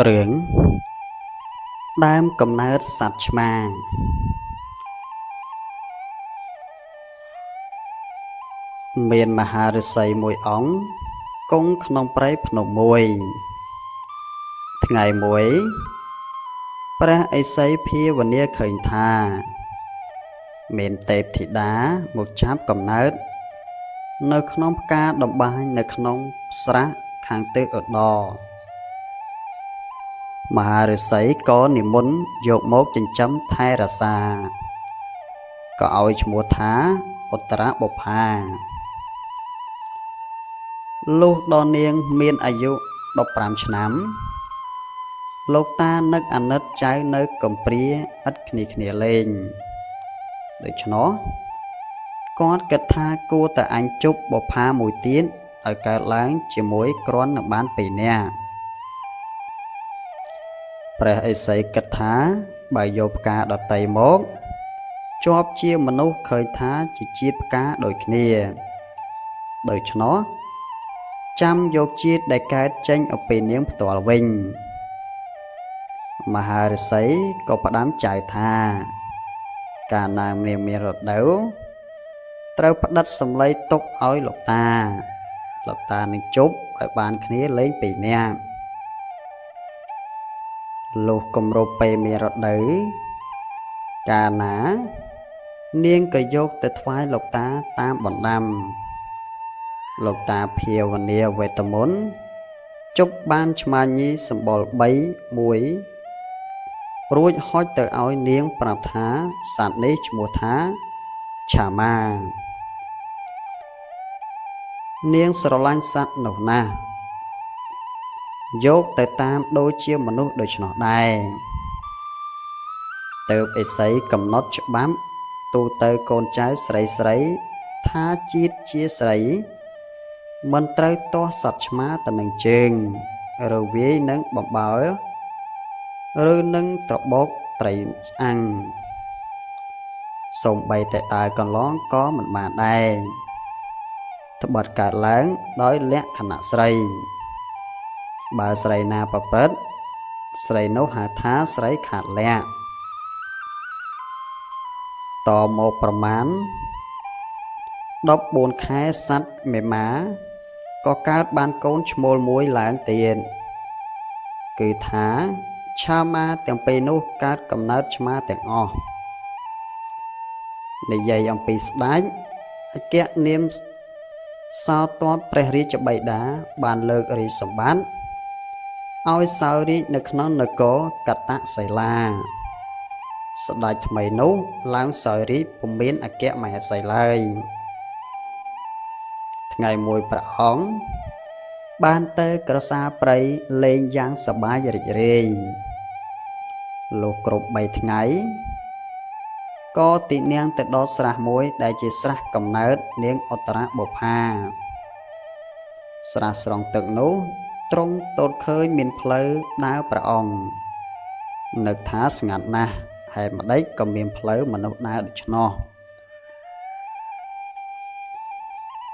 រឿងដើមកំណើតសត្វឆ្មាមានមហាឫសីមួយអង្គគង់ក្នុងព្រៃភ្នំមួយថ្ងៃមួយព្រះឥសីភាវនាឃើញថាមានទេពធីតាមកចាប់កំណើតនៅក្នុងផ្កាដំបាយនៅក្នុងស្រះខាងទិសឧត្តរមហាឫសីក៏និមន្តយកមកចិញ្ចឹមថែរក្សាក៏ឲ្យឈ្មោះថាឧត្តរបុប្ផាលុះដល់នាងមានអាយុ15ឆ្នាំលោកតានឹកអាណិតចៅនៅកំព្រាឥតគ្នាលេងដូច្នោះគាត់គិតថាគួរតែអញជប់បុប្ផាមួយទៀតឲ្យកើតឡើងជាមួយគ្រាន់នឹងបាន2នាក់ព្រះឥសីគិតថាបើយកផ្កាដតីមកជាប់ជាមនុស្សឃើញថាជាជាតិផ្កាដូចគ្នាដូច្នោះចាំយកជាតិដែលកើតចេញអំពីនាងផ្ទាល់វិញមហាឫសីក៏ផ្ដាំចៅថាកាលណានាងមានរដូវត្រូវផ្ដិតសម្លៃទុកឲ្យលោកតានឹងជប់ឲ្យបានគ្នាលេង2នាក់លុះគម្រប់ពេលមានរដូវកាលណានាងក៏យកទៅថ្វាយលោកតាតាមបណ្ដាំលោកតាភាវនាវេទមន្តជប់បានឆ្មាញីសម្បុរ3មួយរួចហុចទៅឲ្យនាងប្រាប់ថាសត្វនេះឈ្មោះថាឆាមានាងស្រឡាញ់សត្វនោះណាស់យកទៅតាមដូចជាមនុស្សដូច្នោះដែរទើបឥសីកំណត់ច្បាប់ទូទៅកូនចៅស្រីថាជាតិជាស្រីមិនត្រូវទាស់សត្វឆ្មាទៅនឹងជើងរវាយនឹងបំបោរឬនឹងត្របោកត្រីអាំងសូម្បីតែតើកន្លងក៏មិនបានដែរត្បិតកើតឡើងដោយលក្ខណៈស្រីបើស្រីណាប្រព្រឹត្តស្រីនោះហៅថាស្រីខាតលក្ខតមកប្រមាណ14ខែសត្វមេម៉ាក៏កើតបានកូនឈ្មោលមួយឡើងទៀតគឺថាឆាមាទាំងពីរនោះកើតកំណើតឆ្មាទាំងអស់និយាយអំពីស្ដេចអគ្គនាមសោតតព្រះរាជបិតាបានលើករាជសម្បត្តិឲ្យសោយរាជនៅក្នុងនគរកតសីលាស្ដេចថ្មីនោះឡើងសោយរាជពុំមានអគ្គមហេសីឡើយថ្ងៃមួយព្រះអង្គបានទៅក្រសាព្រៃលេងយ៉ាងសប្បាយរីករាយលុះគ្រប់3ថ្ងៃក៏ទីនាងទៅដល់ស្រះមួយដែលជាស្រះកំណើតនាងឧត្តរបុប្ផាស្រះស្រង់ទឹកនោះទ្រង់ទតឃើញមានផ្លូវដើរព្រះអង្គនឹកថាស្ងាត់ណាស់ហេតុម្ដេចក៏មានផ្លូវមនុស្សដើរដូច្នោះ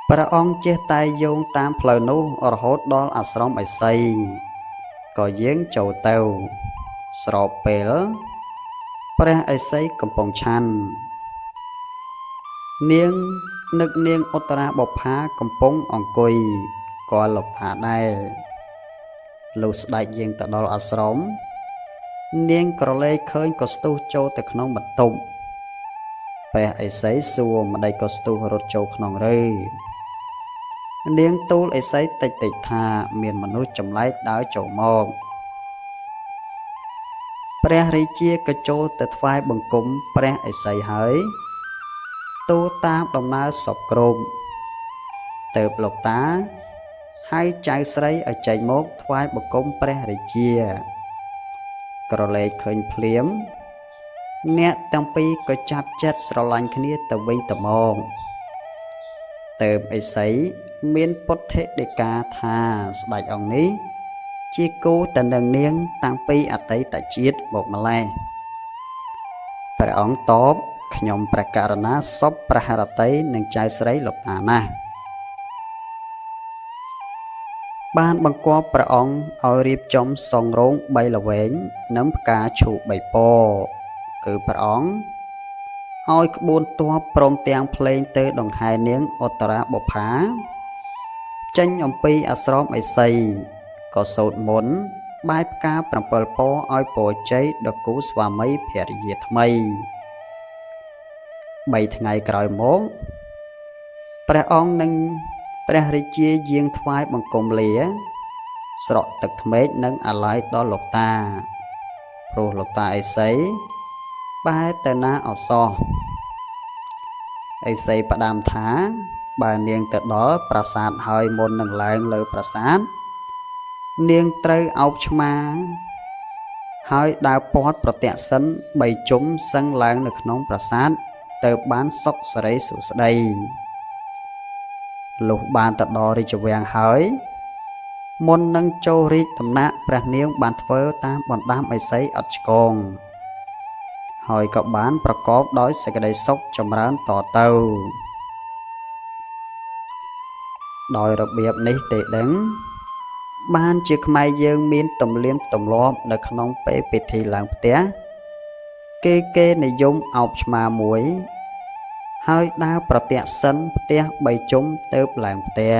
ព្រះអង្គចេះតែយោងតាមផ្លូវនោះរហូតដល់អាស្រមឥសីក៏យាងចូលទៅស្របពេលព្រះឥសីកំពុងឆាន់នាងនឹកនាងឧត្តរបុប្ផាកំពុងអង្គុយក៏លប់ថាដែរលុះស្ដេចយាងទៅដល់អាស្រមនាងក្រឡេកឃើញក៏ស្ទុះចូលទៅក្នុងបន្ទប់ព្រះឥសីសួរម្ដេចក៏ស្ទុះរត់ចូលក្នុងឬនាងទូលឥសីតិចថាមានមនុស្សចម្លែកដើរចូលមកព្រះរាជាក៏ចូលទៅថ្វាយបង្គំព្រះឥសីហើយទូលតាមដំណើរសពគ្រប់ទើបលោកតាហើយចៅស្រីឲ្យចេញមកថ្វាយបង្គំព្រះរាជាក្រឡេកឃើញភ្លាមអ្នកទាំងពីរក៏ចាប់ចិត្តស្រឡាញ់គ្នាទៅវិញទៅមកទើបឥសីមានពុទ្ធដីកាថាស្ដេចអង្គនេះជាគូទៅនឹងនាងតាំងពីអតីតជាតិមកម្ល៉េះព្រះអង្គតបខ្ញុំព្រះករុណាសពព្រះរតីនឹងចៅស្រីលោកតាណាស់ បានបង្គាប់ព្រះអង្គឲ្យរៀបចំសង់រោង3ល្វែងនិងផ្កាឈូក3ពណ៌គឺព្រះអង្គឲ្យក្បួនទ័ពព្រមទាំងភ្លេងទៅដង្ហែនាងឧត្តរាបុប្ផាចេញអំពីអាស្រមឥសីក៏សូត្រមន្តបាយផ្កា7ពណ៌ឲ្យពរជ័យដល់គូស្វាមីភរិយាថ្មី3ថ្ងៃក្រោយមកព្រះអង្គនិងព្រះរាជាយាងថ្វាយបង្គំលាស្រក់ទឹកថ្មេកនិងអាល័យដល់លោកតាព្រោះលោកតាឥសីបែរទៅណាអសោះឥសីផ្ដាំថាបើនាងទៅដល់ប្រាសាទហើយមុននឹងឡើងលើប្រាសាទនាងត្រូវអោបឆ្មាហើយដើរពាត់ប្រទក្សិណ3ជុំសឹងឡើងនៅក្នុងប្រាសាទទៅបានសុខសិរីសួស្តីលុះបានទៅដល់រាជវាំងហើយមុននឹងចូលរាជដំណាក់ព្រះនាងបានធ្វើតាមបណ្ដាំឥសីអត់ឆ្គងហើយក៏បានប្រកបដោយសេចក្តីសុខចម្រើនតទៅដោយរបៀបនេះទេដឹងបានជាខ្មែរយើងមានទំនៀមទម្លាប់នៅក្នុងពេលពិធីឡើងផ្ទះគេនិយមអោបឆ្មាមួយហើយដើរប្រទក្សិណផ្ទះ3ជុំទៅឡើងផ្ទះ